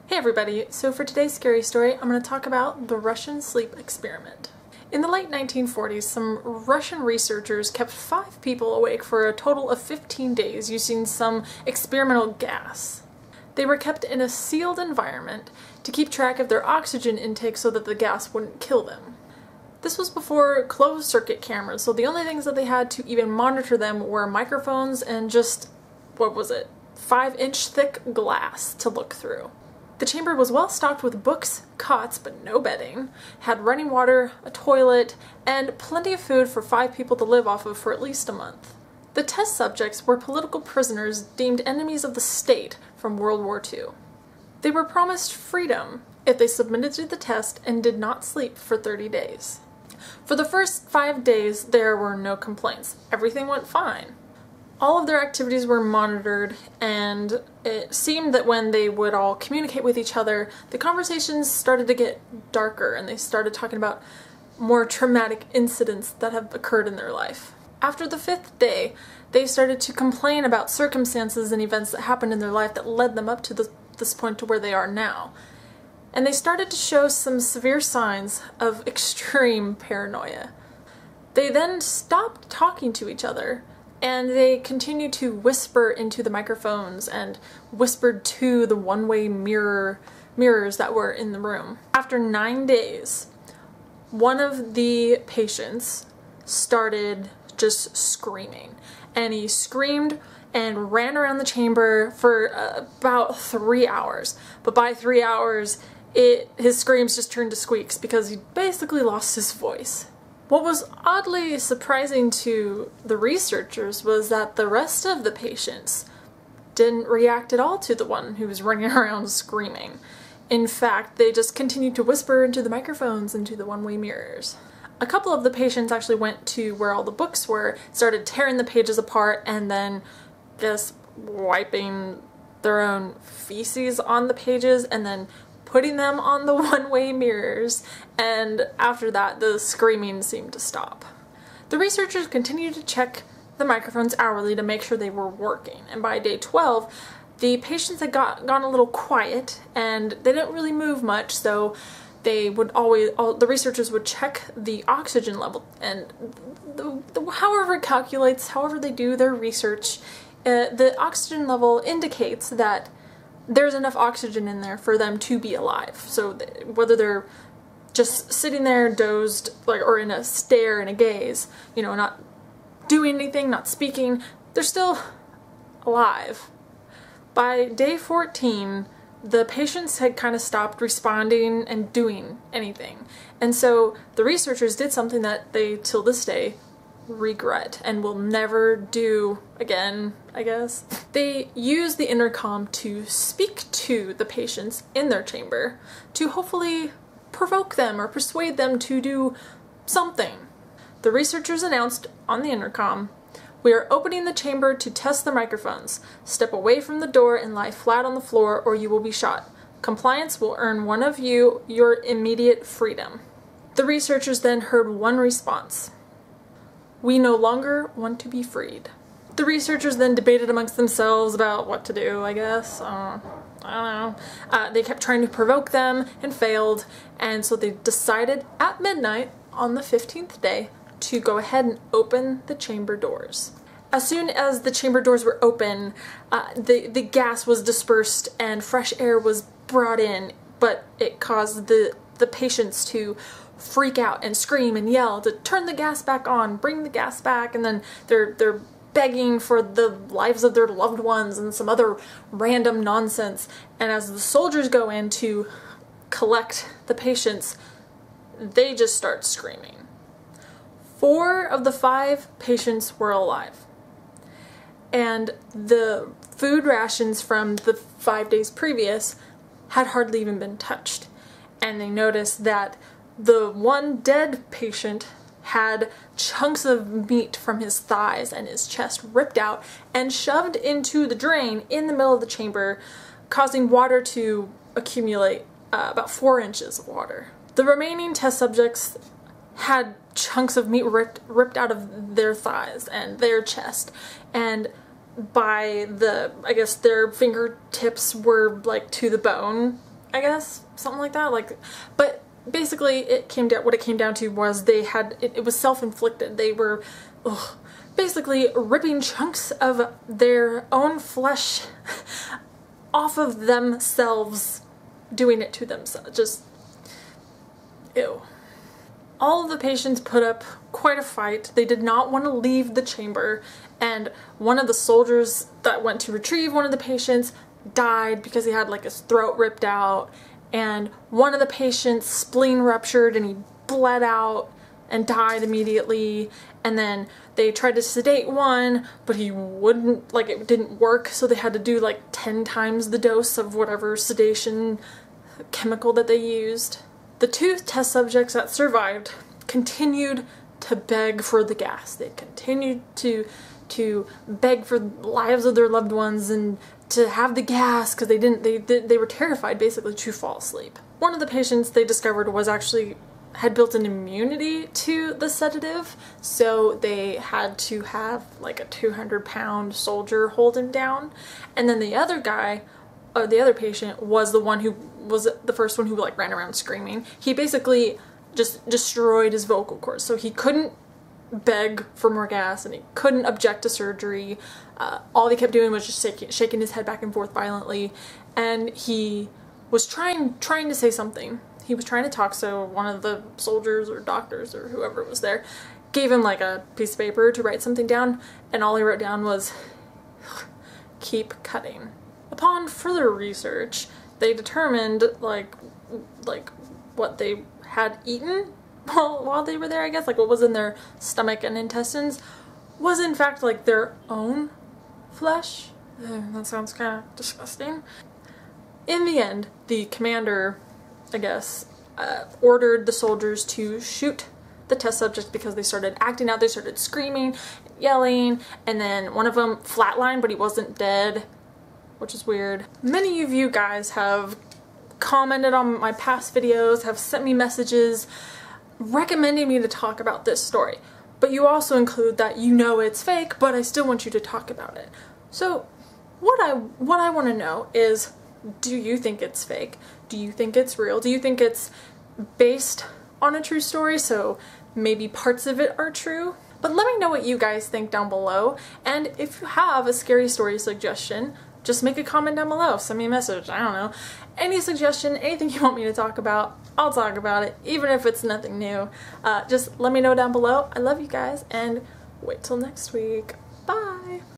Hey everybody, so for today's scary story, I'm going to talk about the Russian sleep experiment. In the late 1940s, some Russian researchers kept 5 people awake for a total of 15 days using some experimental gas. They were kept in a sealed environment to keep track of their oxygen intake so that the gas wouldn't kill them. This was before closed-circuit cameras, so the only things that they had to even monitor them were microphones and just, 5-inch thick glass to look through. The chamber was well stocked with books, cots, but no bedding, had running water, a toilet, and plenty of food for 5 people to live off of for at least a month. The test subjects were political prisoners deemed enemies of the state from World War II. They were promised freedom if they submitted to the test and did not sleep for 30 days. For the first 5 days, there were no complaints. Everything went fine. All of their activities were monitored, and it seemed that when they would all communicate with each other, the conversations started to get darker and they started talking about more traumatic incidents that have occurred in their life. After the 5th day, they started to complain about circumstances and events that happened in their life that led them up to this point to where they are now. And they started to show some severe signs of extreme paranoia. They then stopped talking to each other, and they continued to whisper into the microphones and whispered to the one-way mirrors that were in the room. After 9 days, one of the patients started just screaming. And he screamed and ran around the chamber for about 3 hours. But by 3 hours, his screams just turned to squeaks because he basically lost his voice. What was oddly surprising to the researchers was that the rest of the patients didn't react at all to the one who was running around screaming. In fact, they just continued to whisper into the microphones and to the one-way mirrors. A couple of the patients actually went to where all the books were, started tearing the pages apart, and then just wiping their own feces on the pages and then putting them on the one-way mirrors, and after that the screaming seemed to stop. The researchers continued to check the microphones hourly to make sure they were working, and by day 12 the patients had gone a little quiet and they didn't really move much, so they would the researchers would check the oxygen level, and however it calculates, however they do their research, the oxygen level indicates that there's enough oxygen in there for them to be alive. So whether they're just sitting there dozed, or in a stare and a gaze, not doing anything, not speaking, they're still alive. By day 14, the patients had kind of stopped responding and doing anything. And so the researchers did something that they, till this day, regret and will never do again, I guess. They used the intercom to speak to the patients in their chamber to hopefully provoke them or persuade them to do something. The researchers announced on the intercom, "We are opening the chamber to test the microphones. Step away from the door and lie flat on the floor or you will be shot. Compliance will earn one of you your immediate freedom." The researchers then heard one response: "We no longer want to be freed." The researchers then debated amongst themselves about what to do, I guess. I don't know. They kept trying to provoke them and failed, and so they decided at midnight on the 15th day to go ahead and open the chamber doors. As soon as the chamber doors were open, the gas was dispersed and fresh air was brought in, but it caused the patients to freak out and scream and yell to turn the gas back on, bring the gas back, and then they're begging for the lives of their loved ones and some other random nonsense. And as the soldiers go in to collect the patients, they just start screaming. 4 of the 5 patients were alive, and the food rations from the 5 days previous had hardly even been touched. And they noticed that the one dead patient had chunks of meat from his thighs and his chest ripped out and shoved into the drain in the middle of the chamber, causing water to accumulate, about 4 inches of water. The remaining test subjects had chunks of meat ripped out of their thighs and their chest, and by I guess their fingertips were like to the bone, I guess, something like that. Like, but basically what it came down to was they had, it was self-inflicted. They were basically ripping chunks of their own flesh off of themselves, doing it to themselves. Just, ew. All of the patients put up quite a fight. They did not want to leave the chamber, and one of the soldiers that went to retrieve one of the patients died because he had like his throat ripped out, and one of the patients' spleen ruptured and he bled out and died immediately. And then they tried to sedate one, but he wouldn't, like, it didn't work, so they had to do like 10 times the dose of whatever sedation chemical that they used. The 2 test subjects that survived continued to beg for the gas. They continued to beg for the lives of their loved ones and to have the gas because they were terrified basically to fall asleep. One of the patients they discovered was actually had built an immunity to the sedative, so they had to have like a 200-pound soldier hold him down. And then the other guy, the other patient, was the one who was the first one who like ran around screaming. He basically just destroyed his vocal cords, so he couldn't beg for more gas and he couldn't object to surgery. All he kept doing was just shaking his head back and forth violently, and he was trying to say something. He was trying to talk, so one of the soldiers or doctors or whoever was there gave him like a piece of paper to write something down, and all he wrote down was, "Keep cutting." Upon further research, they determined like what they had eaten while they were there, I guess, like what was in their stomach and intestines was in fact like their own flesh. That sounds kind of disgusting. In the end, the commander, I guess, ordered the soldiers to shoot the test subjects because they started acting out. They started screaming, yelling, and then one of them flatlined, but he wasn't dead, which is weird. Many of you guys have commented on my past videos, have sent me messages recommending me to talk about this story, but you also include that you know it's fake, but I still want you to talk about it. So what I want to know is, do you think it's fake? Do you think it's real? Do you think it's based on a true story, so maybe parts of it are true? But let me know what you guys think down below, and if you have a scary story suggestion, just make a comment down below, send me a message, I don't know. Any suggestion, anything you want me to talk about, I'll talk about it, even if it's nothing new. Just let me know down below. I love you guys, and wait till next week. Bye!